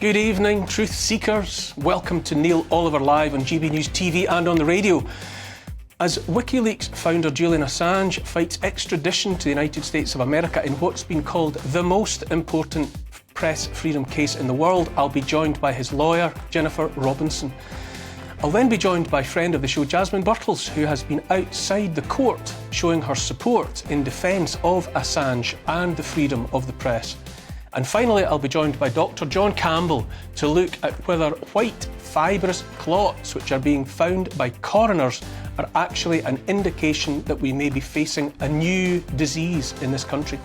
Good evening, truth seekers. Welcome to Neil Oliver Live on GB News TV and on the radio. As WikiLeaks founder Julian Assange fights extradition to the United States of America in what's been called the most important press freedom case in the world, I'll be joined by his lawyer, Jennifer Robinson. I'll then be joined by friend of the show, Jasmine Birtles, who has been outside the court showing her support in defence of Assange and the freedom of the press. And finally, I'll be joined by Dr. John Campbell to look at whether white fibrous clots, which are being found by coroners, are actually an indication that we may be facing a new disease in this country.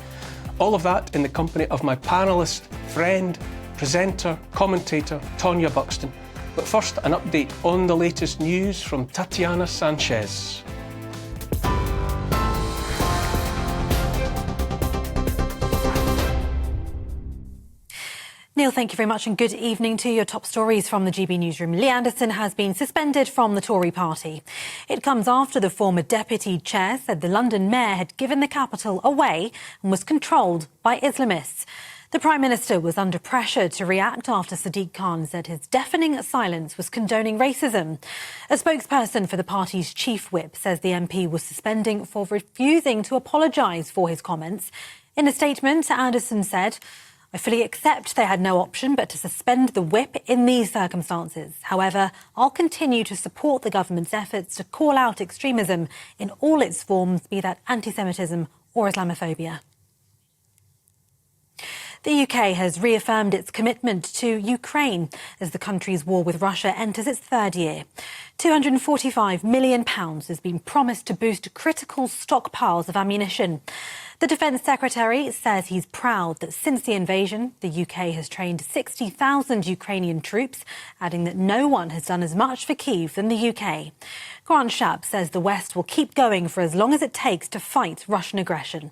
All of that in the company of my panellist, friend, presenter, commentator, Tonia Buxton. But first, an update on the latest news from Tatiana Sanchez. Neil, thank you very much and good evening to your top stories from the GB newsroom. Lee Anderson has been suspended from the Tory party. It comes after the former deputy chair said the London mayor had given the capital away and was controlled by Islamists. The Prime Minister was under pressure to react after Sadiq Khan said his deafening silence was condoning racism. A spokesperson for the party's chief whip says the MP was suspending for refusing to apologise for his comments. In a statement, Anderson said, "I fully accept they had no option but to suspend the whip in these circumstances. However, I'll continue to support the government's efforts to call out extremism in all its forms, be that anti-Semitism or Islamophobia." The UK has reaffirmed its commitment to Ukraine as the country's war with Russia enters its third year. £245 million has been promised to boost critical stockpiles of ammunition. The Defence Secretary says he's proud that since the invasion, the UK has trained 60,000 Ukrainian troops, adding that no one has done as much for Kyiv than the UK. Grant Shapps says the West will keep going for as long as it takes to fight Russian aggression.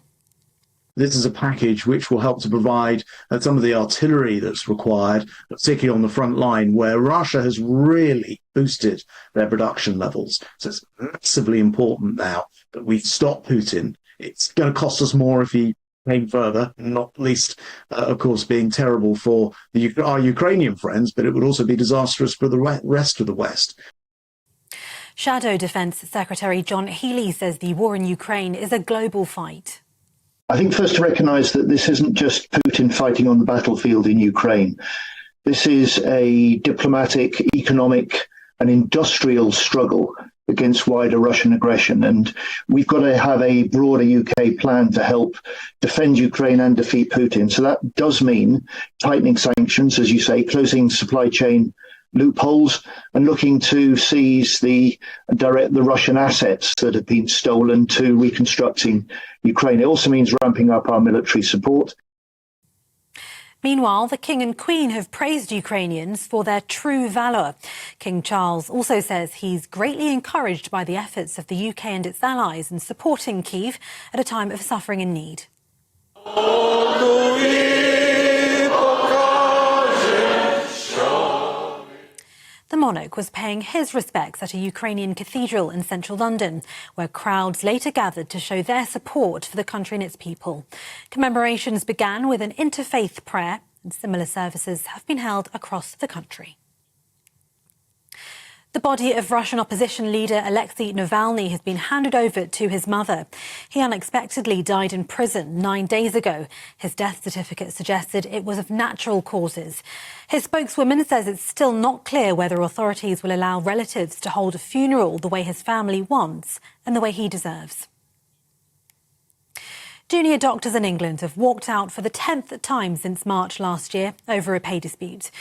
This is a package which will help to provide some of the artillery that's required, particularly on the front line, where Russia has really boosted their production levels. So it's massively important now that we stop Putin. It's going to cost us more if he came further, not least, of course, being terrible for our Ukrainian friends, but it would also be disastrous for the rest of the West. Shadow Defence Secretary John Healey says the war in Ukraine is a global fight. I think first to recognise that this isn't just Putin fighting on the battlefield in Ukraine. This is a diplomatic, economic and industrial struggle against wider Russian aggression. And we've got to have a broader UK plan to help defend Ukraine and defeat Putin. So that does mean tightening sanctions, as you say, closing supply chain loopholes and looking to seize the Russian assets that have been stolen to reconstructing Ukraine. It also means ramping up our military support. Meanwhile, the King and Queen have praised Ukrainians for their true valour. King Charles also says he's greatly encouraged by the efforts of the UK and its allies in supporting Kyiv at a time of suffering and need. The monarch was paying his respects at a Ukrainian cathedral in central London, where crowds later gathered to show their support for the country and its people. Commemorations began with an interfaith prayer, and similar services have been held across the country. The body of Russian opposition leader Alexei Navalny has been handed over to his mother. He unexpectedly died in prison 9 days ago. His death certificate suggested it was of natural causes. His spokeswoman says it's still not clear whether authorities will allow relatives to hold a funeral the way his family wants and the way he deserves. Junior doctors in England have walked out for the 10th time since March last year over a pay dispute.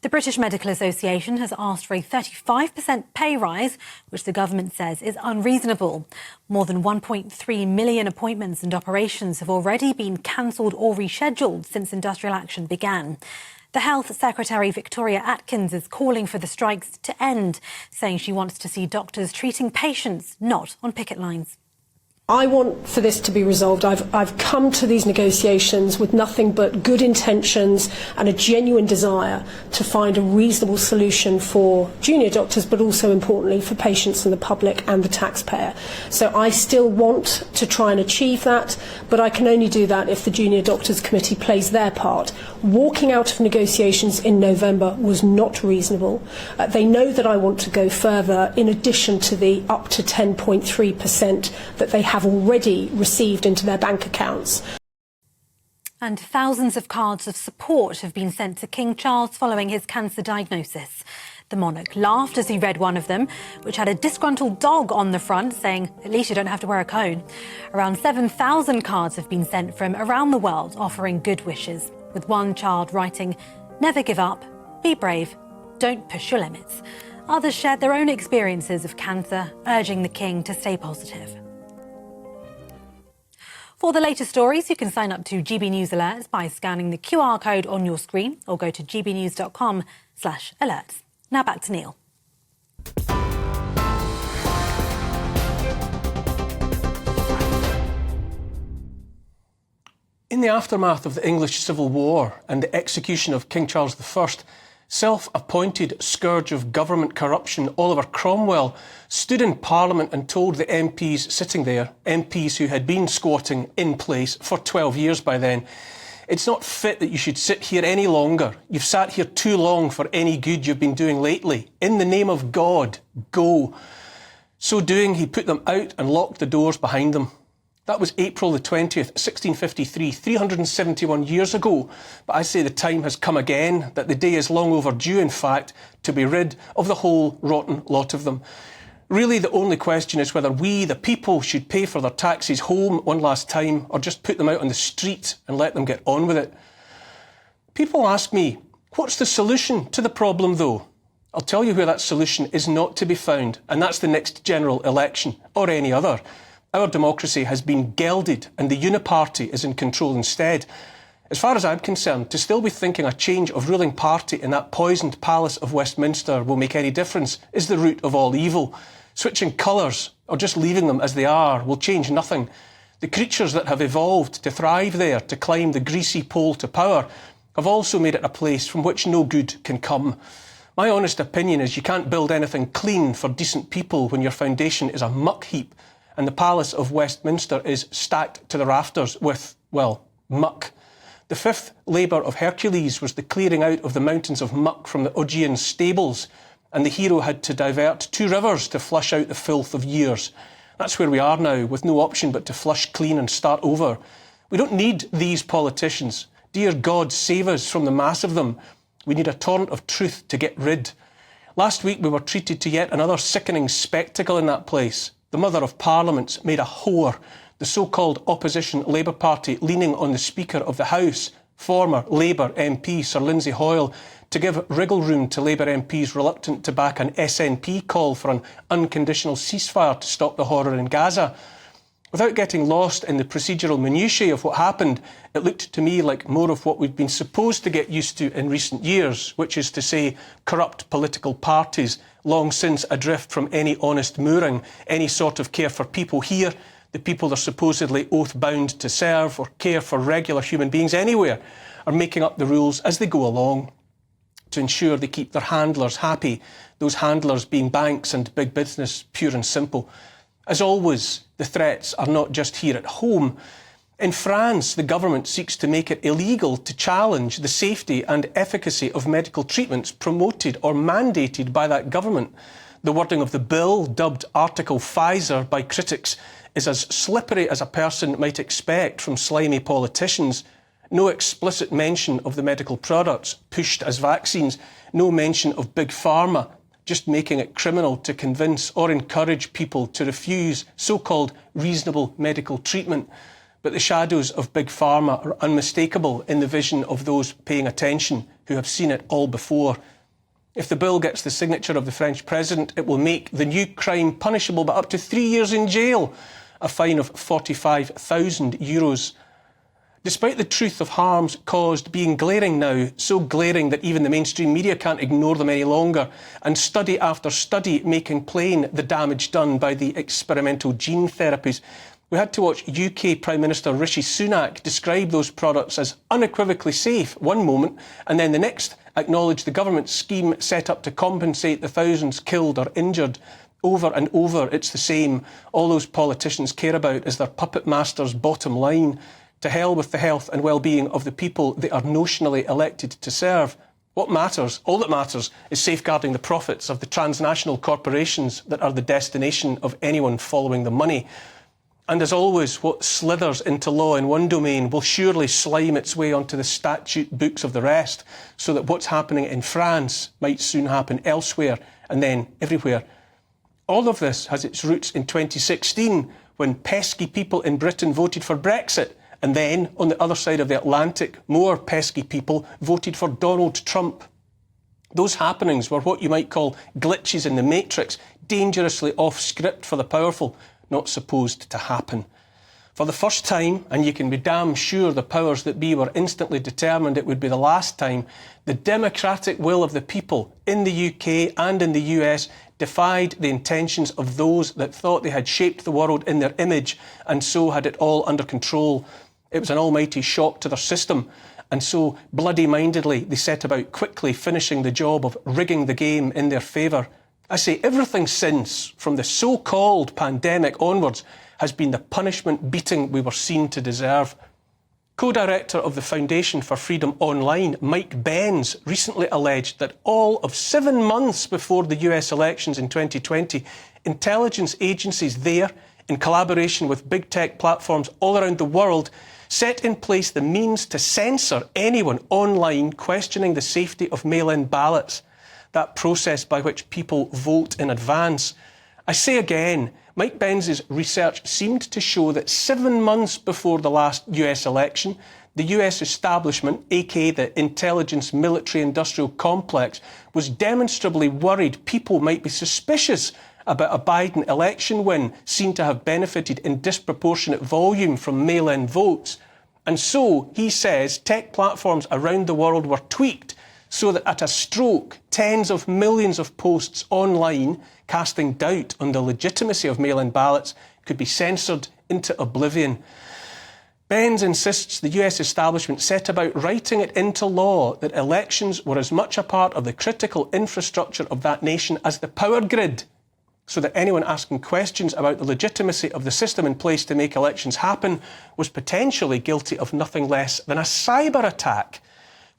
The British Medical Association has asked for a 35% pay rise, which the government says is unreasonable. More than 1.3 million appointments and operations have already been cancelled or rescheduled since industrial action began. The Health Secretary Victoria Atkins is calling for the strikes to end, saying she wants to see doctors treating patients, not on picket lines. I want for this to be resolved. I've come to these negotiations with nothing but good intentions and a genuine desire to find a reasonable solution for junior doctors, but also importantly for patients and the public and the taxpayer. So I still want to try and achieve that, but I can only do that if the Junior Doctors Committee plays their part. Walking out of negotiations in November was not reasonable. They know that I want to go further in addition to the up to 10.3% that they have already received into their bank accounts. And thousands of cards of support have been sent to King Charles following his cancer diagnosis. The monarch laughed as he read one of them, which had a disgruntled dog on the front, saying, "At least you don't have to wear a cone." Around 7,000 cards have been sent from around the world offering good wishes, with one child writing, "Never give up, be brave, don't push your limits." Others shared their own experiences of cancer, urging the King to stay positive. For the latest stories, you can sign up to GB News Alerts by scanning the QR code on your screen or go to gbnews.com/alerts. Now back to Neil. In the aftermath of the English Civil War and the execution of King Charles I, self-appointed scourge of government corruption Oliver Cromwell stood in Parliament and told the MPs sitting there, MPs who had been squatting in place for 12 years by then, "It's not fit that you should sit here any longer. You've sat here too long for any good you've been doing lately. In the name of God, go." So doing, he put them out and locked the doors behind them. That was April the 20th, 1653, 371 years ago. But I say the time has come again, that the day is long overdue, in fact, to be rid of the whole rotten lot of them. Really, the only question is whether we, the people, should pay for their taxes home one last time or just put them out on the street and let them get on with it. People ask me, what's the solution to the problem, though? I'll tell you where that solution is not to be found, and that's the next general election, or any other. Our democracy has been gelded and the uniparty is in control instead. As far as I'm concerned, to still be thinking a change of ruling party in that poisoned palace of Westminster will make any difference is the root of all evil. Switching colours, or just leaving them as they are, will change nothing. The creatures that have evolved to thrive there, to climb the greasy pole to power, have also made it a place from which no good can come. My honest opinion is you can't build anything clean for decent people when your foundation is a muck heap and the Palace of Westminster is stacked to the rafters with, well, muck. The fifth labour of Hercules was the clearing out of the mountains of muck from the Augean stables, and the hero had to divert 2 rivers to flush out the filth of years. That's where we are now, with no option but to flush clean and start over. We don't need these politicians. Dear God, save us from the mass of them. We need a torrent of truth to get rid. Last week we were treated to yet another sickening spectacle in that place. The Mother of Parliaments made a whore, the so-called opposition Labour Party leaning on the Speaker of the House, former Labour MP Sir Lindsay Hoyle, to give wriggle room to Labour MPs reluctant to back an SNP call for an unconditional ceasefire to stop the horror in Gaza. Without getting lost in the procedural minutiae of what happened, it looked to me like more of what we've been supposed to get used to in recent years, which is to say corrupt political parties, long since adrift from any honest mooring, any sort of care for people here, the people they're supposedly oath-bound to serve or care for regular human beings anywhere, are making up the rules as they go along to ensure they keep their handlers happy, those handlers being banks and big business, pure and simple. As always, the threats are not just here at home. In France, the government seeks to make it illegal to challenge the safety and efficacy of medical treatments promoted or mandated by that government. The wording of the bill, dubbed Article Pfizer by critics, is as slippery as a person might expect from slimy politicians. No explicit mention of the medical products pushed as vaccines, no mention of Big Pharma, just making it criminal to convince or encourage people to refuse so-called reasonable medical treatment. But the shadows of Big Pharma are unmistakable in the vision of those paying attention who have seen it all before. If the bill gets the signature of the French president, it will make the new crime punishable by up to 3 years in jail, a fine of €45,000. Despite the truth of harms caused being glaring now, so glaring that even the mainstream media can't ignore them any longer, and study after study making plain the damage done by the experimental gene therapies, We had to watch UK Prime Minister Rishi Sunak describe those products as unequivocally safe one moment, and then the next acknowledge the government scheme set up to compensate the thousands killed or injured. Over and over, it's the same. All those politicians care about is their puppet master's bottom line. To hell with the health and well-being of the people they are notionally elected to serve. What matters, all that matters, is safeguarding the profits of the transnational corporations that are the destination of anyone following the money. And as always, what slithers into law in one domain will surely slime its way onto the statute books of the rest, so that what's happening in France might soon happen elsewhere and then everywhere. All of this has its roots in 2016, when pesky people in Britain voted for Brexit, and then, on the other side of the Atlantic, more pesky people voted for Donald Trump. Those happenings were what you might call glitches in the matrix, dangerously off script for the powerful, not supposed to happen. For the first time, and you can be damn sure the powers that be were instantly determined it would be the last time, the democratic will of the people in the UK and in the US defied the intentions of those that thought they had shaped the world in their image and so had it all under control. It was an almighty shock to their system, and so bloody-mindedly they set about quickly finishing the job of rigging the game in their favour. I say everything since, from the so-called pandemic onwards, has been the punishment beating we were seen to deserve. Co-director of the Foundation for Freedom Online, Mike Benz, recently alleged that all of 7 months before the US elections in 2020, intelligence agencies there, in collaboration with big tech platforms all around the world, set in place the means to censor anyone online questioning the safety of mail-in ballots, that process by which people vote in advance. I say again, Mike Benz's research seemed to show that 7 months before the last US election, the US establishment, aka the intelligence military-industrial complex, was demonstrably worried people might be suspicious about a Biden election win seen to have benefited in disproportionate volume from mail-in votes. And so, he says, tech platforms around the world were tweaked so that at a stroke, tens of millions of posts online casting doubt on the legitimacy of mail-in ballots could be censored into oblivion. Benz insists the US establishment set about writing it into law that elections were as much a part of the critical infrastructure of that nation as the power grid, so that anyone asking questions about the legitimacy of the system in place to make elections happen was potentially guilty of nothing less than a cyber attack,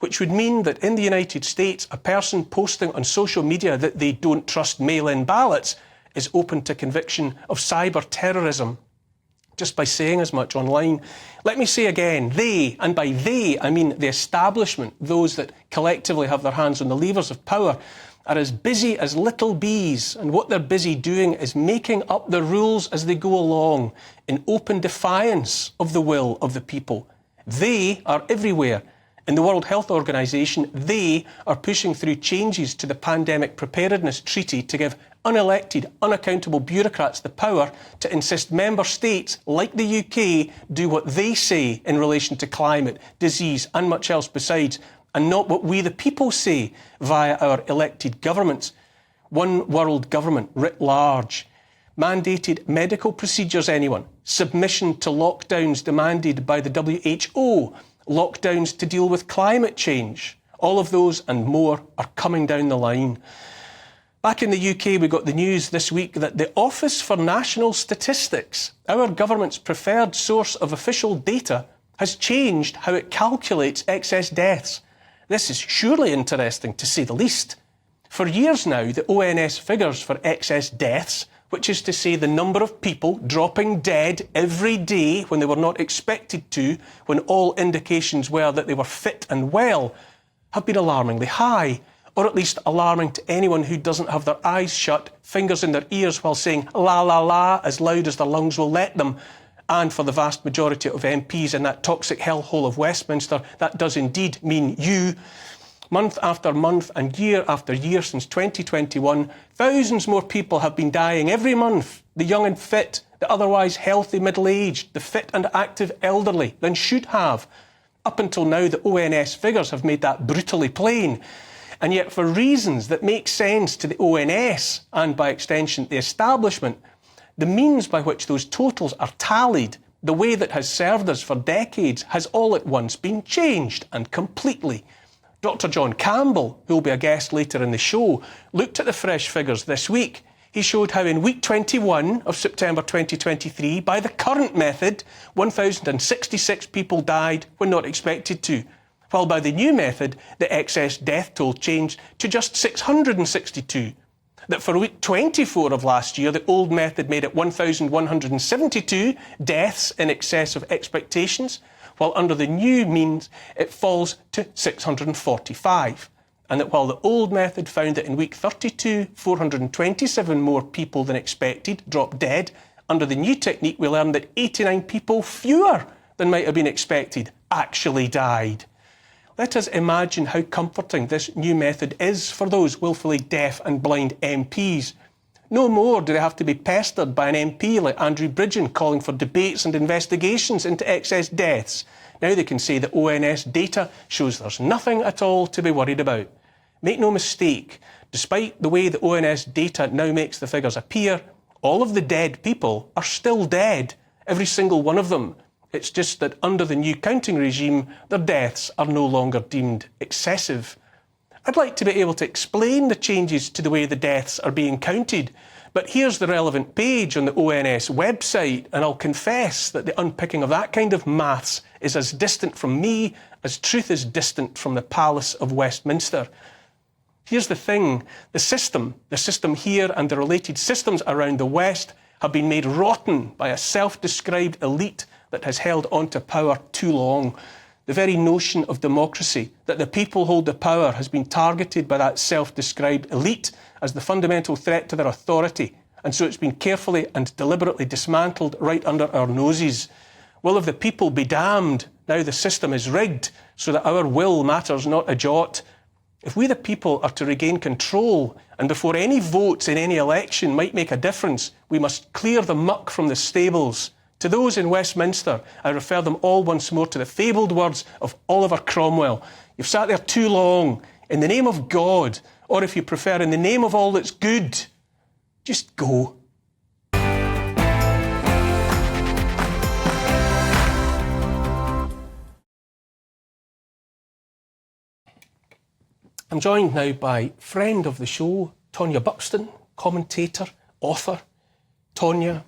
which would mean that in the United States, a person posting on social media that they don't trust mail-in ballots is open to conviction of cyber terrorism, just by saying as much online. Let me say again, they, and by they I mean the establishment, those that collectively have their hands on the levers of power, are as busy as little bees, and what they're busy doing is making up the rules as they go along, in open defiance of the will of the people. They are everywhere. In the World Health Organization, they are pushing through changes to the Pandemic Preparedness Treaty to give unelected, unaccountable bureaucrats the power to insist member states, like the UK, do what they say in relation to climate, disease and much else besides, and not what we the people say via our elected governments. One world government writ large. Mandated medical procedures, anyone? Submission to lockdowns demanded by the WHO? Lockdowns to deal with climate change? All of those and more are coming down the line. Back in the UK, we got the news this week that the Office for National Statistics, our government's preferred source of official data, has changed how it calculates excess deaths. This is surely interesting, to say the least. For years now, the ONS figures for excess deaths, which is to say the number of people dropping dead every day when they were not expected to, when all indications were that they were fit and well, have been alarmingly high, or at least alarming to anyone who doesn't have their eyes shut, fingers in their ears while saying la la la as loud as their lungs will let them. And for the vast majority of MPs in that toxic hellhole of Westminster, that does indeed mean you. Month after month and year after year since 2021, thousands more people have been dying every month, the young and fit, the otherwise healthy middle-aged, the fit and active elderly, than should have. Up until now, the ONS figures have made that brutally plain. And yet, for reasons that make sense to the ONS, and by extension the establishment, The means by which those totals are tallied, the way that has served us for decades, has all at once been changed, and completely. Dr. John Campbell, who will be a guest later in the show, looked at the fresh figures this week. He showed how in week 21 of September 2023, by the current method, 1,066 people died when not expected to, while by the new method, the excess death toll changed to just 662. That for week 24 of last year, the old method made it 1,172 deaths in excess of expectations, while under the new means, it falls to 645. And that while the old method found that in week 32, 427 more people than expected dropped dead, under the new technique we learned that 89 people fewer than might have been expected actually died. Let us imagine how comforting this new method is for those willfully deaf and blind MPs. No more do they have to be pestered by an MP like Andrew Bridgen calling for debates and investigations into excess deaths. Now they can say the ONS data shows there's nothing at all to be worried about. Make no mistake, despite the way the ONS data now makes the figures appear, all of the dead people are still dead, every single one of them. It's just that under the new counting regime, their deaths are no longer deemed excessive. I'd like to be able to explain the changes to the way the deaths are being counted, but here's the relevant page on the ONS website, and I'll confess that the unpicking of that kind of maths is as distant from me as truth is distant from the Palace of Westminster. Here's the thing, the system here and the related systems around the West have been made rotten by a self-described elite that has held on to power too long. The very notion of democracy, that the people hold the power, has been targeted by that self-described elite as the fundamental threat to their authority, and so it's been carefully and deliberately dismantled right under our noses. Will of the people be damned? Now the system is rigged so that our will matters not a jot. If we the people are to regain control, and before any votes in any election might make a difference, we must clear the muck from the stables. To those in Westminster, I refer them all once more to the fabled words of Oliver Cromwell. You've sat there too long. In the name of God, or if you prefer, in the name of all that's good, just go. I'm joined now by friend of the show, Tonia Buxton, commentator, author. Tonia,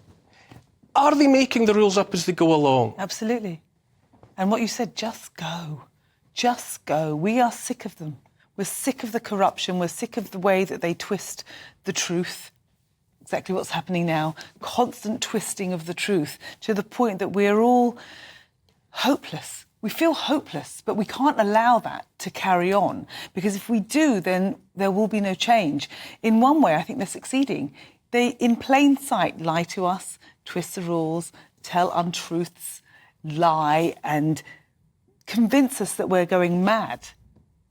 are they making the rules up as they go along? Absolutely. And what you said, just go. Just go. We are sick of them. We're sick of the corruption. We're sick of the way that they twist the truth. Exactly what's happening now. Constant twisting of the truth to the point that we're all hopeless. We feel hopeless, but we can't allow that to carry on, because if we do, then there will be no change. In one way, I think they're succeeding. They, in plain sight, lie to us, twist the rules, tell untruths, lie, and convince us that we're going mad.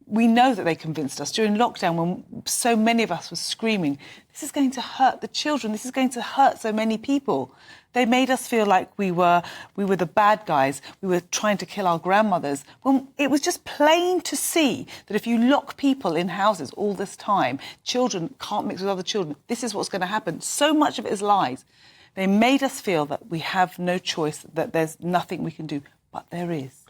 We know that they convinced us during lockdown when so many of us were screaming, this is going to hurt the children, this is going to hurt so many people. They made us feel like we were the bad guys, we were trying to kill our grandmothers. Well, it was just plain to see that if you lock people in houses all this time, children can't mix with other children, this is what's going to happen. So much of it is lies. They made us feel that we have no choice, that there's nothing we can do, but there is.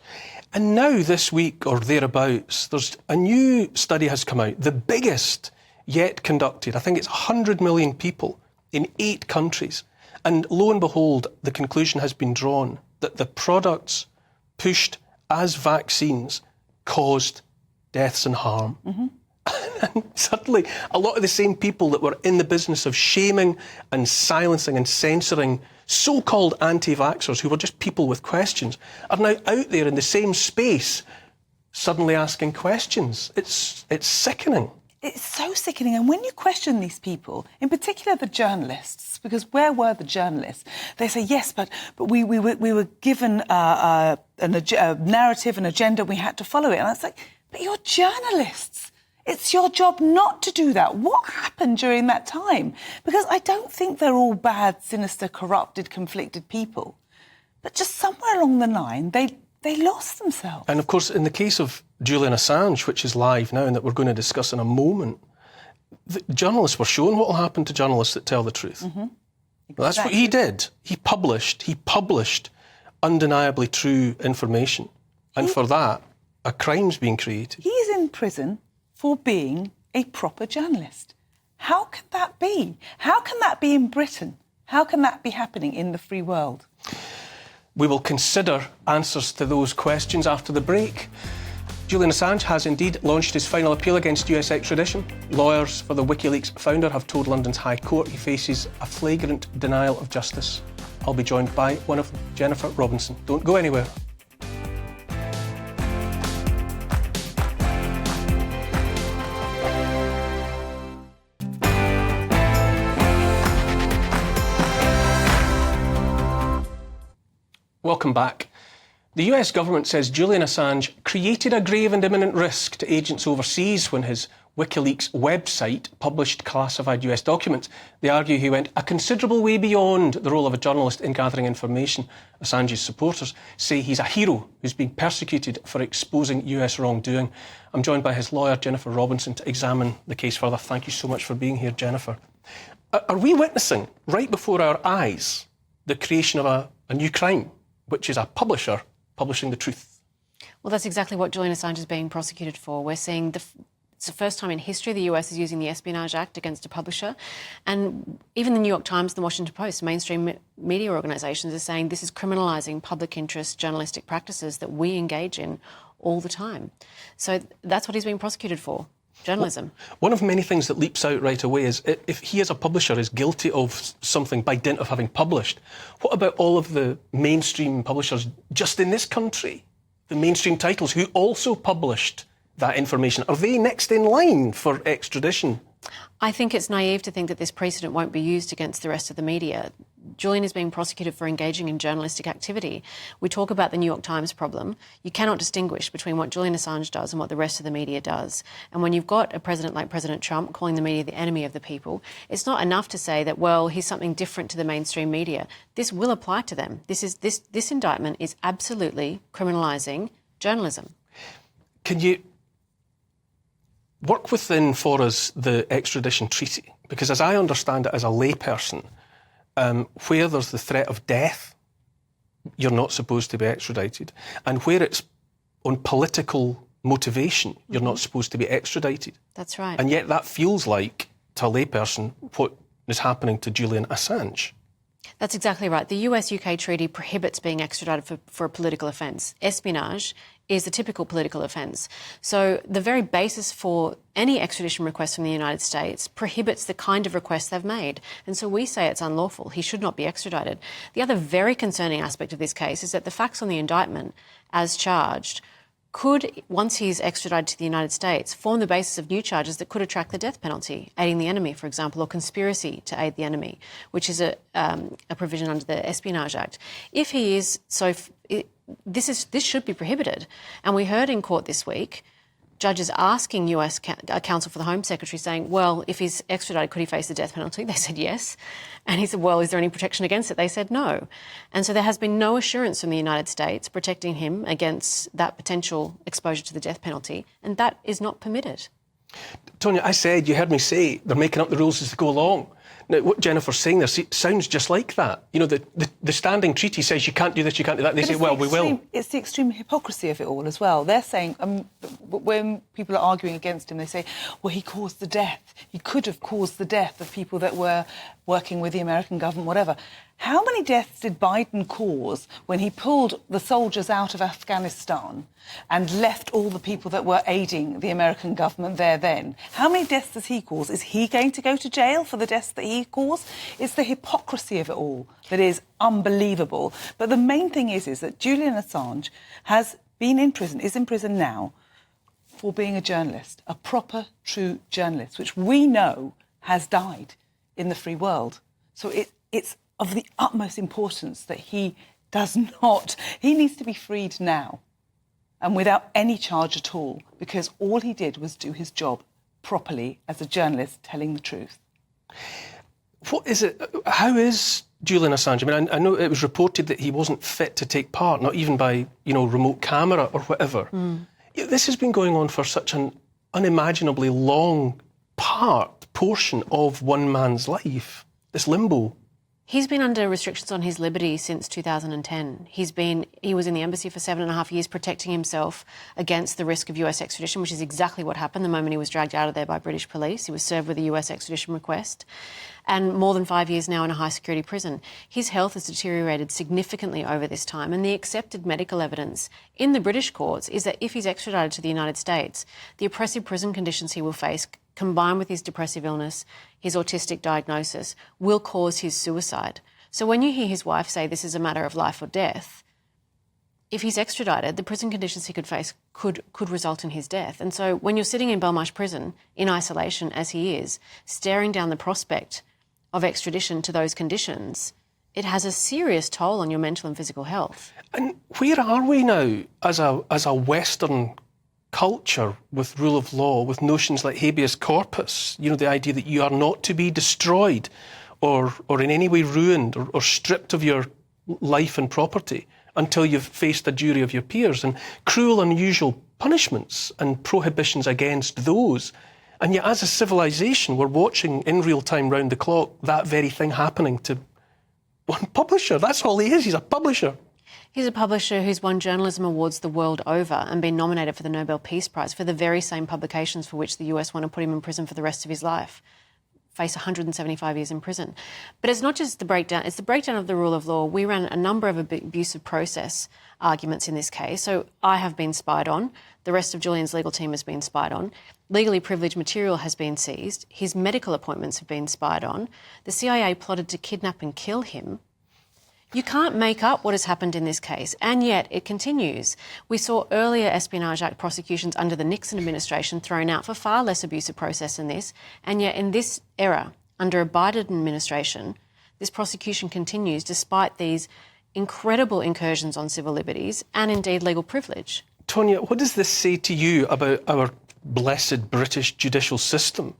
And now this week or thereabouts, there's a new study has come out, the biggest yet conducted. I think it's 100 million people in 8 countries. And lo and behold, the conclusion has been drawn that the products pushed as vaccines caused deaths and harm. Mm-hmm. And suddenly, a lot of the same people that were in the business of shaming and silencing and censoring so-called anti-vaxxers, who were just people with questions, are now out there in the same space, suddenly asking questions. It's sickening. It's so sickening. And when you question these people, in particular the journalists, because where were the journalists? They say, yes, but we were given a narrative, an agenda, we had to follow it. And I was like, but you're journalists. It's your job not to do that. What happened during that time? Because I don't think they're all bad, sinister, corrupted, conflicted people. But just somewhere along the line, they lost themselves. And of course, in the case of Julian Assange, which is live now and that we're going to discuss in a moment, the journalists were shown what will happen to journalists that tell the truth. Mm-hmm. Well, that's what he did. He published undeniably true information. And for that, a crime's being created. He is in prison for being a proper journalist. How can that be? How can that be in Britain? How can that be happening in the free world? We will consider answers to those questions after the break. Julian Assange has indeed launched his final appeal against US extradition. Lawyers for the WikiLeaks founder have told London's High Court he faces a flagrant denial of justice. I'll be joined by one of them, Jennifer Robinson. Don't go anywhere. Welcome back. The US government says Julian Assange created a grave and imminent risk to agents overseas when his WikiLeaks website published classified US documents. They argue he went a considerable way beyond the role of a journalist in gathering information. Assange's supporters say he's a hero who's been persecuted for exposing US wrongdoing. I'm joined by his lawyer, Jennifer Robinson, to examine the case further. Thank you so much for being here, Jennifer. Are we witnessing, right before our eyes, the creation of a new crime, which is a publisher publishing the truth? Well, that's exactly what Julian Assange is being prosecuted for. We're seeing it's the first time in history the US is using the Espionage Act against a publisher. And even the New York Times and the Washington Post, mainstream media organisations, are saying this is criminalising public interest journalistic practices that we engage in all the time. So that's what he's being prosecuted for. Journalism. One of many things that leaps out right away is if he as a publisher is guilty of something by dint of having published, what about all of the mainstream publishers just in this country, the mainstream titles who also published that information? Are they next in line for extradition? I think it's naive to think that this precedent won't be used against the rest of the media. Julian is being prosecuted for engaging in journalistic activity. We talk about the New York Times problem. You cannot distinguish between what Julian Assange does and what the rest of the media does. And when you've got a president like President Trump calling the media the enemy of the people, it's not enough to say that, well, he's something different to the mainstream media. This will apply to them. This indictment is absolutely criminalising journalism. Can you work within for us the extradition treaty? Because as I understand it as a layperson, where there's the threat of death, you're not supposed to be extradited. And where it's on political motivation, you're not supposed to be extradited. That's right. And yet that feels like, to a layperson, what is happening to Julian Assange. That's exactly right. The US-UK treaty prohibits being extradited for a political offence. Espionage is the typical political offence. So the very basis for any extradition request from the United States prohibits the kind of request they've made. And so we say it's unlawful. He should not be extradited. The other very concerning aspect of this case is that the facts on the indictment, as charged, could, once he's extradited to the United States, form the basis of new charges that could attract the death penalty, aiding the enemy, for example, or conspiracy to aid the enemy, which is a provision under the Espionage Act. If he is this should be prohibited. And we heard in court this week judges asking US counsel for the Home Secretary saying, well, if he's extradited, could he face the death penalty? They said yes. And he said, well, is there any protection against it? They said no. And so there has been no assurance from the United States protecting him against that potential exposure to the death penalty. And that is not permitted. Tonia, I said, you heard me say, they're making up the rules as they go along. Now, what Jennifer's saying there sounds just like that. You know, the standing treaty says you can't do this, you can't do that. They say, well, we will. It's the extreme hypocrisy of it all as well. They're saying, when people are arguing against him, they say, well, he caused the death. He could have caused the death of people that were working with the American government, whatever. How many deaths did Biden cause when he pulled the soldiers out of Afghanistan and left all the people that were aiding the American government there then? How many deaths does he cause? Is he going to go to jail for the deaths that he caused? It's the hypocrisy of it all that is unbelievable. But the main thing is that Julian Assange has been in prison, is in prison now, for being a journalist, a proper, true journalist, which we know has died in the free world. So it's of the utmost importance that he needs to be freed now and without any charge at all, because all he did was do his job properly as a journalist telling the truth. What is it? How is Julian Assange? I mean, I know it was reported that he wasn't fit to take part, not even by, remote camera or whatever. This has been going on for such an unimaginably long portion of one man's life, this limbo. He's been under restrictions on his liberty since 2010. He was in the embassy for 7.5 years protecting himself against the risk of US extradition, which is exactly what happened the moment he was dragged out of there by British police. He was served with a US extradition request. And more than 5 years now in a high-security prison. His health has deteriorated significantly over this time, and the accepted medical evidence in the British courts is that if he's extradited to the United States, the oppressive prison conditions he will face, combined with his depressive illness, his autistic diagnosis, will cause his suicide. So when you hear his wife say this is a matter of life or death, if he's extradited, the prison conditions he could face could result in his death. And so when you're sitting in Belmarsh prison in isolation, as he is, staring down the prospect of extradition to those conditions, it has a serious toll on your mental and physical health. And where are we now as a Western culture with rule of law, with notions like habeas corpus, the idea that you are not to be destroyed or in any way ruined or stripped of your life and property until you've faced a jury of your peers, and cruel, unusual punishments and prohibitions against those. And yet, as a civilization, we're watching in real time, round the clock, that very thing happening to one publisher. That's all he is. He's a publisher. He's a publisher who's won journalism awards the world over and been nominated for the Nobel Peace Prize for the very same publications for which the US want to put him in prison for the rest of his life. Face 175 years in prison. But it's not just the breakdown, it's the breakdown of the rule of law. We ran a number of abusive process arguments in this case. So I have been spied on. The rest of Julian's legal team has been spied on. Legally privileged material has been seized. His medical appointments have been spied on. The CIA plotted to kidnap and kill him. You can't make up what has happened in this case, and yet it continues. We saw earlier Espionage Act prosecutions under the Nixon administration thrown out for far less abusive process than this, and yet in this era, under a Biden administration, this prosecution continues despite these incredible incursions on civil liberties and indeed legal privilege. Tonia, what does this say to you about our blessed British judicial system?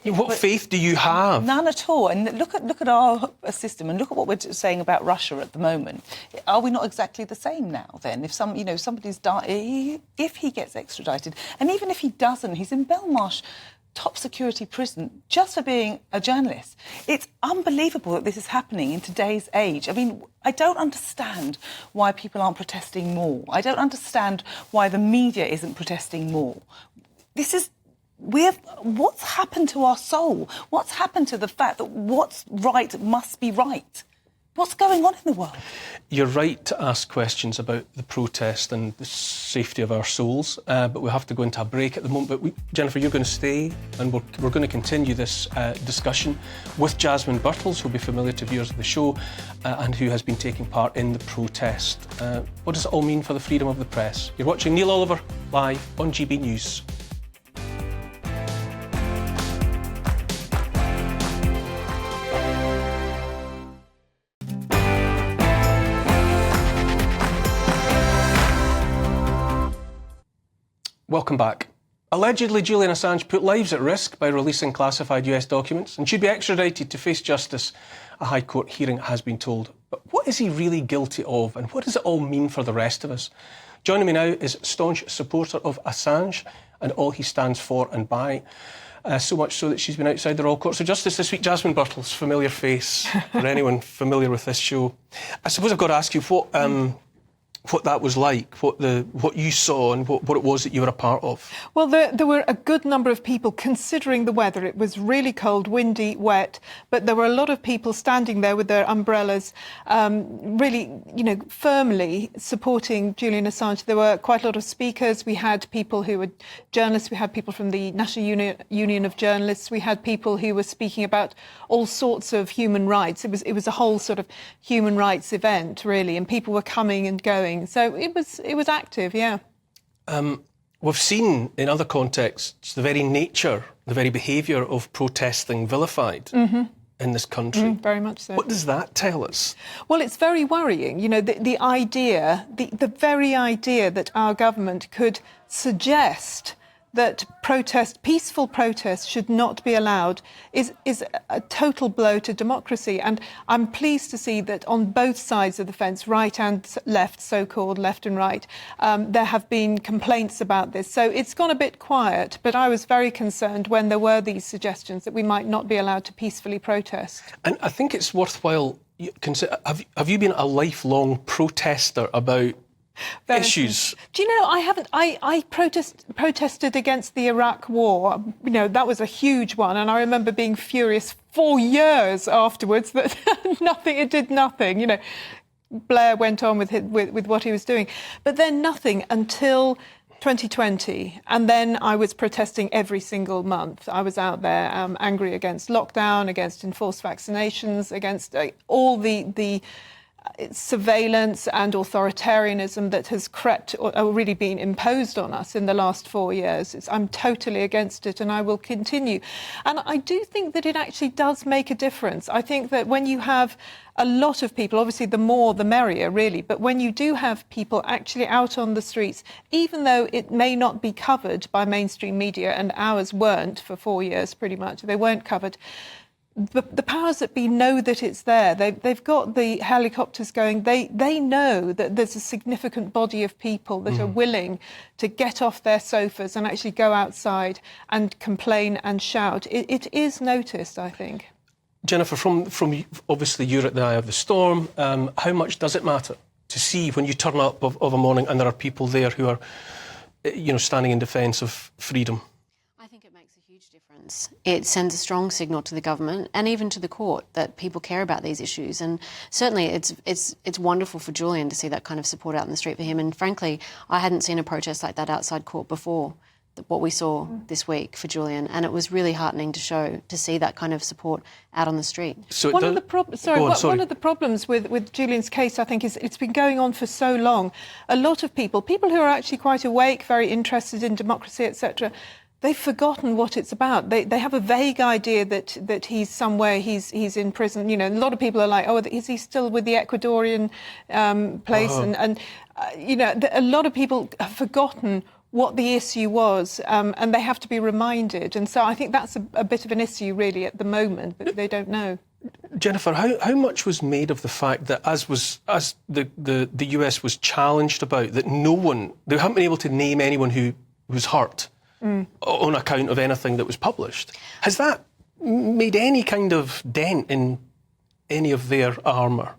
What faith do you have? None at all. And look at our system and look at what we're saying about Russia at the moment. Are we not exactly the same now then? If somebody's died, if he gets extradited, and even if he doesn't, he's in Belmarsh top security prison just for being a journalist. It's unbelievable that this is happening in today's age. I mean, I don't understand why people aren't protesting more. I don't understand why the media isn't protesting more. What's happened to our soul? What's happened to the fact that what's right must be right? What's going on in the world? You're right to ask questions about the protest and the safety of our souls, but we have to go into a break at the moment. But Jennifer, you're going to stay, and we're going to continue this discussion with Jasmine Birtles, who'll be familiar to viewers of the show, and who has been taking part in the protest. What does it all mean for the freedom of the press? You're watching Neil Oliver live on GB News. Welcome back. Allegedly, Julian Assange put lives at risk by releasing classified US documents and should be extradited to face justice. A High Court hearing has been told. But what is he really guilty of, and what does it all mean for the rest of us? Joining me now is staunch supporter of Assange and all he stands for and by. So much so that she's been outside the Royal Courts of Justice this week. Jasmine Birtles, familiar face for anyone familiar with this show. I suppose I've got to ask you what that was like, what you saw and what it was that you were a part of. Well, there were a good number of people considering the weather. It was really cold, windy, wet, but there were a lot of people standing there with their umbrellas, really, firmly supporting Julian Assange. There were quite a lot of speakers. We had people who were journalists. We had people from the National Union of Journalists. We had people who were speaking about all sorts of human rights. It was a whole sort of human rights event, really, and people were coming and going. So it was active, yeah. We've seen in other contexts the very nature, the very behaviour of protesting vilified in this country. Very much so. What does that tell us? Well, it's very worrying. The idea, the very idea that our government could suggest that peaceful protest should not be allowed is a total blow to democracy. And I'm pleased to see that on both sides of the fence, right and left, so-called left and right, there have been complaints about this. So it's gone a bit quiet, but I was very concerned when there were these suggestions that we might not be allowed to peacefully protest. And I think it's worthwhile have you been a lifelong protester about issues? Do you know, I haven't. I protested against the Iraq War. You know, that was a huge one, and I remember being furious 4 years afterwards that it did nothing. You know, Blair went on with what he was doing, but then nothing until 2020, and then I was protesting every single month. I was out there angry against lockdown, against enforced vaccinations, against all the surveillance and authoritarianism that has crept or really been imposed on us in the last 4 years. I'm totally against it, and I will continue. And I do think that it actually does make a difference. I think that when you have a lot of people, obviously the more the merrier, really, but when you do have people actually out on the streets, even though it may not be covered by mainstream media, and ours weren't for 4 years pretty much, they weren't covered, the powers that be know that it's there. They've got the helicopters going. They know that there's a significant body of people that are willing to get off their sofas and actually go outside and complain and shout. It is noticed, I think. Jennifer, from obviously you're at the eye of the storm, how much does it matter to see when you turn up of a morning and there are people there who are, standing in defence of freedom? I think it makes a huge difference. It sends a strong signal to the government and even to the court that people care about these issues. And certainly it's wonderful for Julian to see that kind of support out in the street for him. And frankly, I hadn't seen a protest like that outside court before, what we saw this week for Julian, and it was really heartening to see that kind of support out on the street. So one of the problems with Julian's case, I think, is it's been going on for so long. A lot of people who are actually quite awake, very interested in democracy, etc., they've forgotten what it's about. They have a vague idea that he's somewhere, he's in prison. You know, a lot of people are like, oh, is he still with the Ecuadorian place? And a lot of people have forgotten what the issue was, and they have to be reminded. And so I think that's a bit of an issue really at the moment, but they don't know. Jennifer, how much was made of the fact that as the US was challenged about, that they haven't been able to name anyone who was hurt on account of anything that was published? Has that made any kind of dent in any of their armour?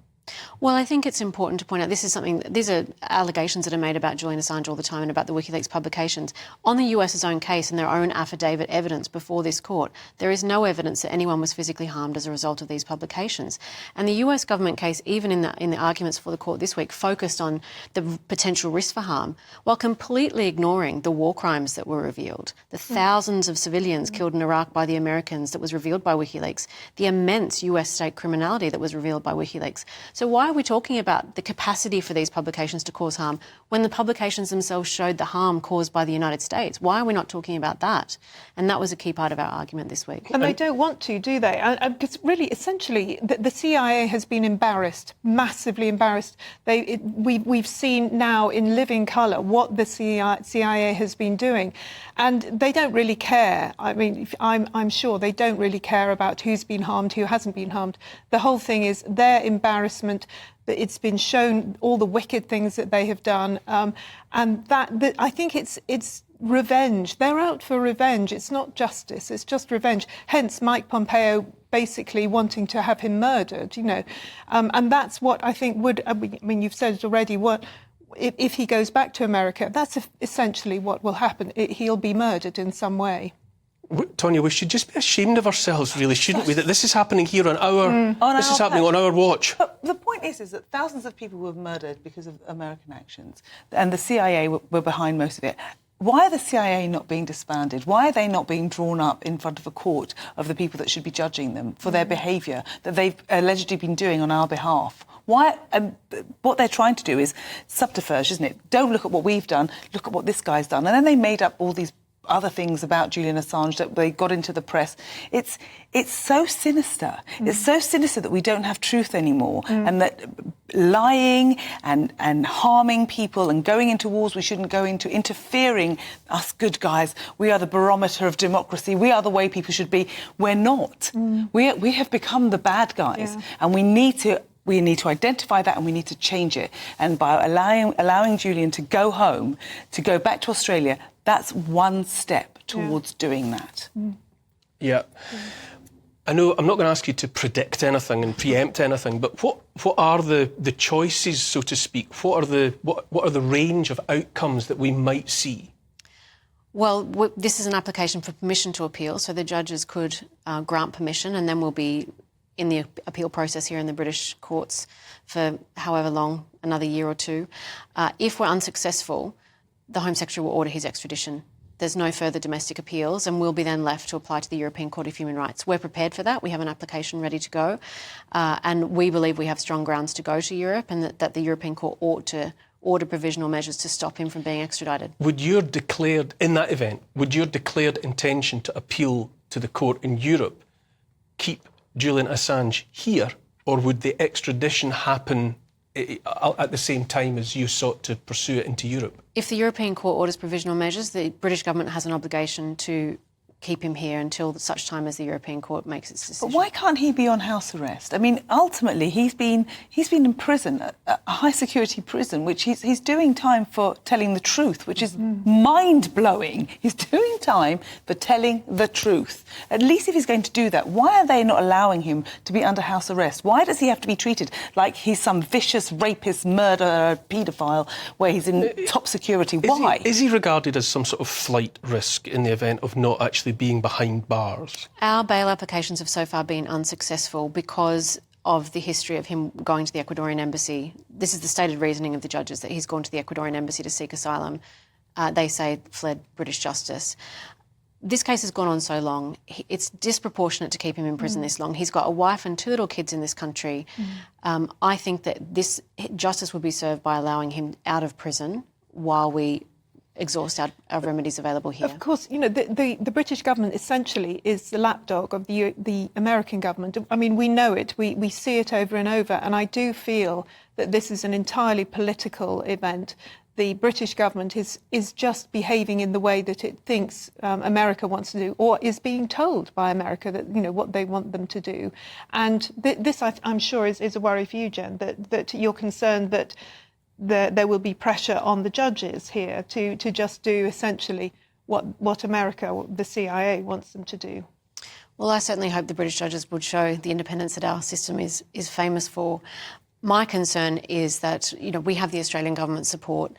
Well, I think it's important to point out these are allegations that are made about Julian Assange all the time and about the WikiLeaks publications. On the US's own case and their own affidavit evidence before this court, there is no evidence that anyone was physically harmed as a result of these publications. And the US government case, even in the arguments for the court this week, focused on the potential risk for harm, while completely ignoring the war crimes that were revealed, the thousands of civilians killed in Iraq by the Americans that was revealed by WikiLeaks, the immense US state criminality that was revealed by WikiLeaks. So why are we talking about the capacity for these publications to cause harm when the publications themselves showed the harm caused by the United States? Why are we not talking about that? And that was a key part of our argument this week. And they don't want to, do they? Because really, essentially, the CIA has been embarrassed, massively embarrassed. We've seen now in living colour what the CIA has been doing. And they don't really care. I mean, I'm sure they don't really care about who's been harmed, who hasn't been harmed. The whole thing is their embarrassment, that it's been shown all the wicked things that they have done. And that I think it's revenge. They're out for revenge. It's not justice. It's just revenge. Hence, Mike Pompeo basically wanting to have him murdered, And that's what I think would, I mean, you've said it already, if he goes back to America, that's essentially what will happen. He'll be murdered in some way. Tonia, we should just be ashamed of ourselves, really, shouldn't we? That this is happening here on our watch. But the point is that thousands of people were murdered because of American actions, and the CIA were behind most of it. Why are the CIA not being disbanded? Why are they not being drawn up in front of a court of the people that should be judging them for their behaviour that they've allegedly been doing on our behalf? Why? What they're trying to do is subterfuge, isn't it? Don't look at what we've done, look at what this guy's done. And then they made up all these other things about Julian Assange that they got into the press. It's so sinister. It's so sinister that we don't have truth anymore, and that lying and harming people and going into wars we shouldn't go into, interfering, us good guys, we are the barometer of democracy, we are the way people should be. We're not. We have become the bad guys, and we need to identify that, and we need to change it. And by allowing Julian to go home, to go back to Australia, that's one step towards doing that. Yeah. I know I'm not going to ask you to predict anything and preempt anything, but what are the choices, so to speak? What are the range of outcomes that we might see? Well, this is an application for permission to appeal, so the judges could grant permission, and then we'll be in the appeal process here in the British courts for however long, another year or two. If we're unsuccessful, the Home Secretary will order his extradition. There's no further domestic appeals, and we'll be then left to apply to the European Court of Human Rights. We're prepared for that. We have an application ready to go, and we believe we have strong grounds to go to Europe, and that the European Court ought to order provisional measures to stop him from being extradited. In that event, would your declared intention to appeal to the court in Europe keep Julian Assange here, or would the extradition happen at the same time as you sought to pursue it into Europe? If the European Court orders provisional measures, the British government has an obligation to keep him here until such time as the European Court makes its decision. But why can't he be on house arrest? I mean, ultimately, he's been in prison, a high-security prison, which he's doing time for telling the truth, which is mind-blowing. He's doing time for telling the truth. At least if he's going to do that, why are they not allowing him to be under house arrest? Why does he have to be treated like he's some vicious rapist, murderer, paedophile, where he's in top security? Why? Is he regarded as some sort of flight risk in the event of not actually being behind bars? Our bail applications have so far been unsuccessful because of the history of him going to the Ecuadorian embassy. This is the stated reasoning of the judges, that he's gone to the Ecuadorian embassy to seek asylum. They say fled British justice. This case has gone on so long. It's disproportionate to keep him in prison this long. He's got a wife and 2 little kids in this country. I think that this justice would be served by allowing him out of prison while we exhaust our remedies available here. Of course, you know, the British government essentially is the lapdog of the American government. I mean, we know it, we see it over and over, and I do feel that this is an entirely political event. The British government is just behaving in the way that it thinks America wants to do, or is being told by America that, you know, what they want them to do. And this, I'm sure, is a worry for you, Jen, that you're concerned that there will be pressure on the judges here to just do essentially what America, the CIA, wants them to do. Well, I certainly hope the British judges would show the independence that our system is famous for. My concern is that, you know, we have the Australian government support.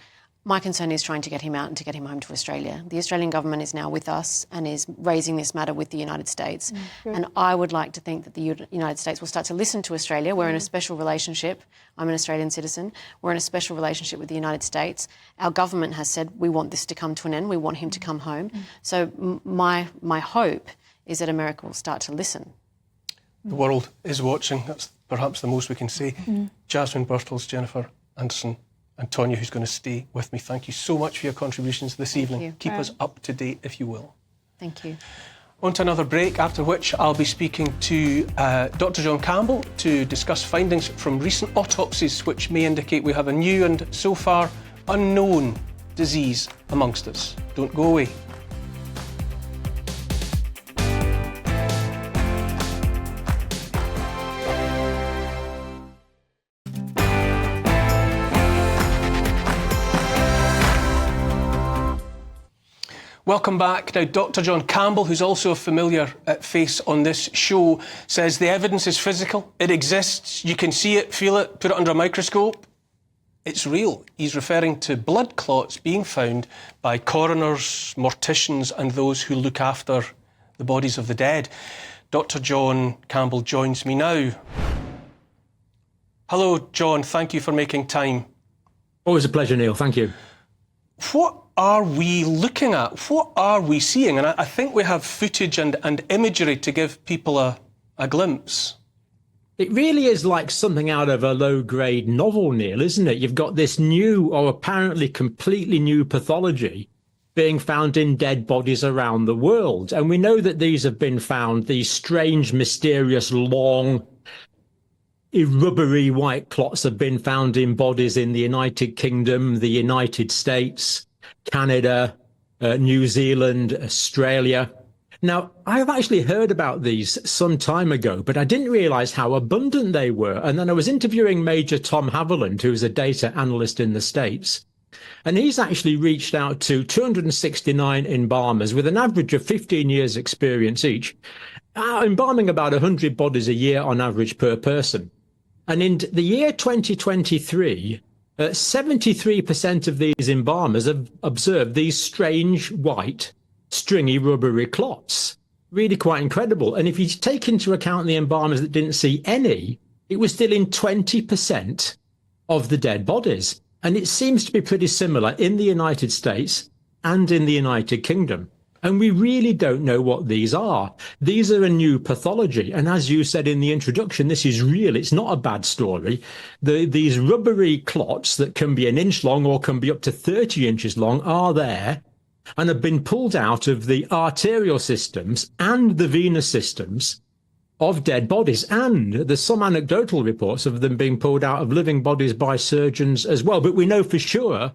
My concern is trying to get him out and to get him home to Australia. The Australian government is now with us and is raising this matter with the United States. And I would like to think that the United States will start to listen to Australia. We're in a special relationship. I'm an Australian citizen. We're in a special relationship with the United States. Our government has said we want this to come to an end. We want him to come home. So my hope is that America will start to listen. The world is watching. That's perhaps the most we can say. Jasmine Birtles, Jennifer Anderson, and Tonia, who's going to stay with me. Thank you so much for your contributions this evening. Keep us up to date, if you will. Thank you. On to another break, after which I'll be speaking to Dr. John Campbell to discuss findings from recent autopsies which may indicate we have a new and so far unknown disease amongst us. Don't go away. Welcome back. Now, Dr. John Campbell, who's also a familiar face on this show, says the evidence is physical. It exists. You can see it, feel it, put it under a microscope. It's real. He's referring to blood clots being found by coroners, morticians and those who look after the bodies of the dead. Dr. John Campbell joins me now. Hello, John. Thank you for making time. Always a pleasure, Neil. Thank you. What are we looking at? What are we seeing? And I think we have footage and imagery to give people a glimpse. It really is like something out of a low-grade novel, Neil, isn't it? You've got this new or apparently completely new pathology being found in dead bodies around the world. And we know that these have been found, these strange, mysterious, long, rubbery white clots have been found in bodies in the United Kingdom, the United States, Canada, New Zealand, Australia. Now, I've actually heard about these some time ago, but I didn't realise how abundant they were. And then I was interviewing Major Tom Haviland, who's a data analyst in the States. And he's actually reached out to 269 embalmers with an average of 15 years experience each. embalming about 100 bodies a year on average per person. And in the year 2023, 73% of these embalmers have observed these strange, white, stringy, rubbery clots. Really quite incredible. And if you take into account the embalmers that didn't see any, it was still in 20% of the dead bodies. And it seems to be pretty similar in the United States and in the United Kingdom. And we really don't know what these are. These are a new pathology. And as you said in the introduction, this is real. It's not a bad story. These rubbery clots that can be an inch long or can be up to 30 inches long are there and have been pulled out of the arterial systems and the venous systems of dead bodies. And there's some anecdotal reports of them being pulled out of living bodies by surgeons as well. But we know for sure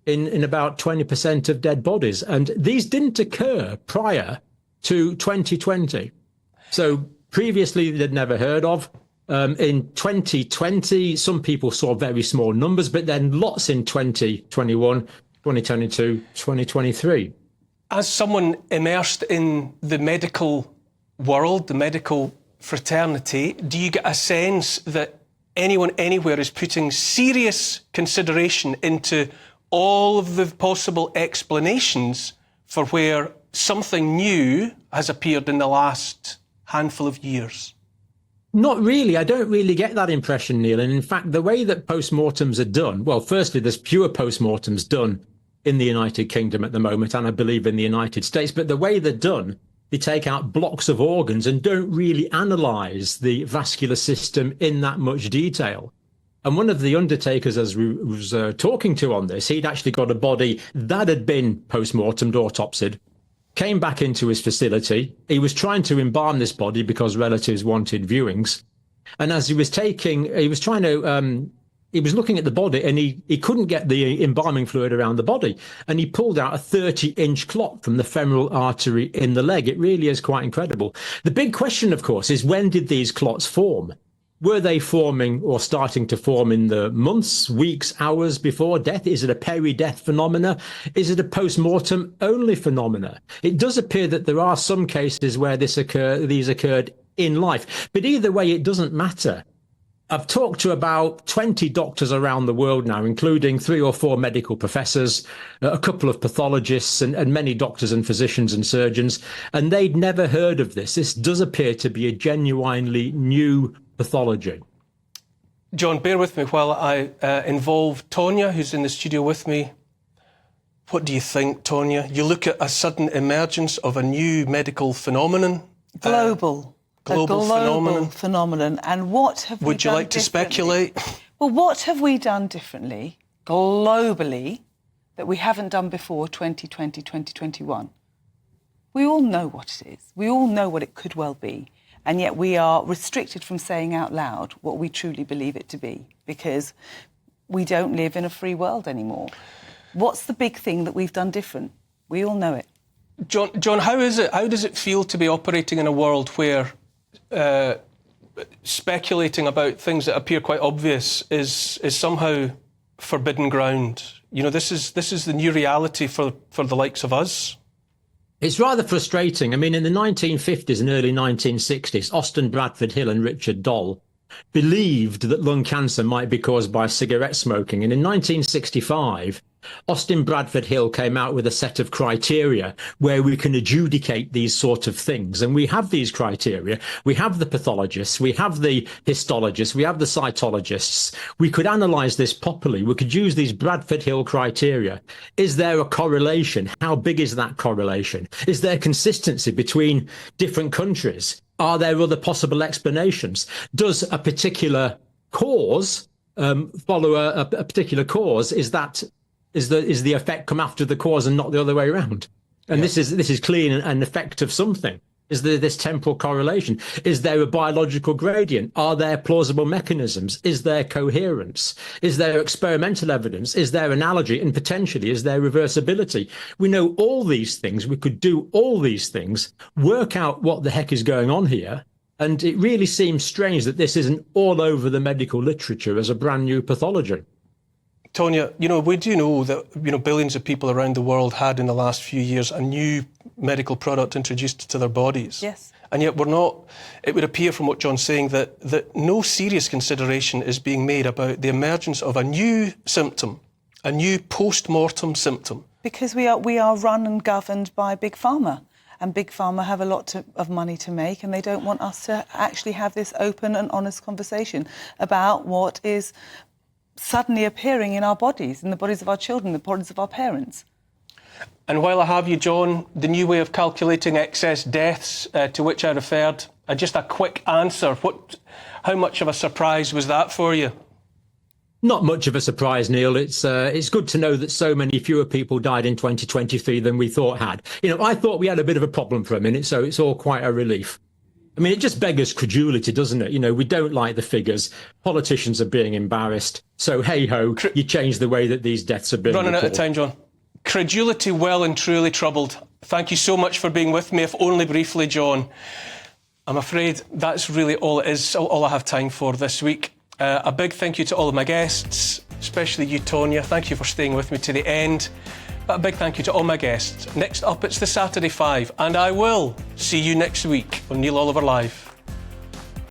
in about 20% of dead bodies. And these didn't occur prior to 2020. So previously they'd never heard of. In 2020, some people saw very small numbers, but then lots in 2021, 2022, 2023. As someone immersed in the medical world, the medical fraternity, do you get a sense that anyone anywhere is putting serious consideration into all of the possible explanations for where something new has appeared in the last handful of years? Not really. I don't really get that impression, Neil. And in fact, the way that postmortems are done, well, firstly, there's fewer postmortems done in the United Kingdom at the moment, and I believe in the United States. But the way they're done, they take out blocks of organs and don't really analyse the vascular system in that much detail. And one of the undertakers, as we was talking to on this, he'd actually got a body that had been post-mortemed, autopsied, came back into his facility. He was trying to embalm this body because relatives wanted viewings. And as he was looking at the body and he couldn't get the embalming fluid around the body. And he pulled out a 30-inch clot from the femoral artery in the leg. It really is quite incredible. The big question, of course, is when did these clots form? Were they forming or starting to form in the months, weeks, hours before death? Is it a peri-death phenomena? Is it a post-mortem only phenomena? It does appear that there are some cases where these occurred in life. But either way, it doesn't matter. I've talked to about 20 doctors around the world now, including 3 or 4 medical professors, a couple of pathologists and many doctors and physicians and surgeons, and they'd never heard of this. This does appear to be a genuinely new pathology. John, bear with me while I involve Tonia, who's in the studio with me. What do you think, Tonia? You look at a sudden emergence of a new medical phenomenon. Global phenomenon. And what have we done? Would you like to speculate? Well, what have we done differently globally that we haven't done before 2020, 2021? We all know what it is. We all know what it could well be. And yet we are restricted from saying out loud what we truly believe it to be because we don't live in a free world anymore. What's the big thing that we've done different? We all know it. John, how is it? How does it feel to be operating in a world where speculating about things that appear quite obvious is somehow forbidden ground? You know, this is the new reality for the likes of us. It's rather frustrating. I mean, in the 1950s and early 1960s, Austin Bradford Hill and Richard Doll believed that lung cancer might be caused by cigarette smoking. And in 1965, Austin Bradford Hill came out with a set of criteria where we can adjudicate these sort of things. And we have these criteria. We have the pathologists, we have the histologists, we have the cytologists. We could analyse this properly. We could use these Bradford Hill criteria. Is there a correlation? How big is that correlation? Is there consistency between different countries? Are there other possible explanations? Does a particular cause follow a particular cause? Is the effect come after the cause and not the other way around? And this is clearly an effect of something. Is there this temporal correlation? Is there a biological gradient? Are there plausible mechanisms? Is there coherence? Is there experimental evidence? Is there analogy? And potentially, is there reversibility? We know all these things. We could do all these things, work out what the heck is going on here. And it really seems strange that this isn't all over the medical literature as a brand new pathology. Tonia, we do know that, billions of people around the world had in the last few years a new medical product introduced to their bodies. Yes. And yet it would appear from what John's saying that no serious consideration is being made about the emergence of a new symptom, a new post-mortem symptom. Because we are run and governed by Big Pharma. And Big Pharma have a lot of money to make, and they don't want us to actually have this open and honest conversation about what is suddenly appearing in our bodies, in the bodies of our children, the bodies of our parents. And while I have you, John, the new way of calculating excess deaths to which I referred, just a quick answer. How much of a surprise was that for you? Not much of a surprise, Neil. It's good to know that so many fewer people died in 2023 than we thought had. I thought we had a bit of a problem for a minute, so it's all quite a relief. I mean, it just beggars credulity, doesn't it? We don't like the figures. Politicians are being embarrassed. So, hey-ho, you change the way that these deaths are being Running reported. out of time, John. Credulity well and truly troubled. Thank you so much for being with me, if only briefly, John. I'm afraid that's really all it is, all I have time for this week. A big thank you to all of my guests, especially you, Tonia. Thank you for staying with me to the end. But a big thank you to all my guests. Next up, it's the Saturday 5, and I will see you next week on Neil Oliver Live.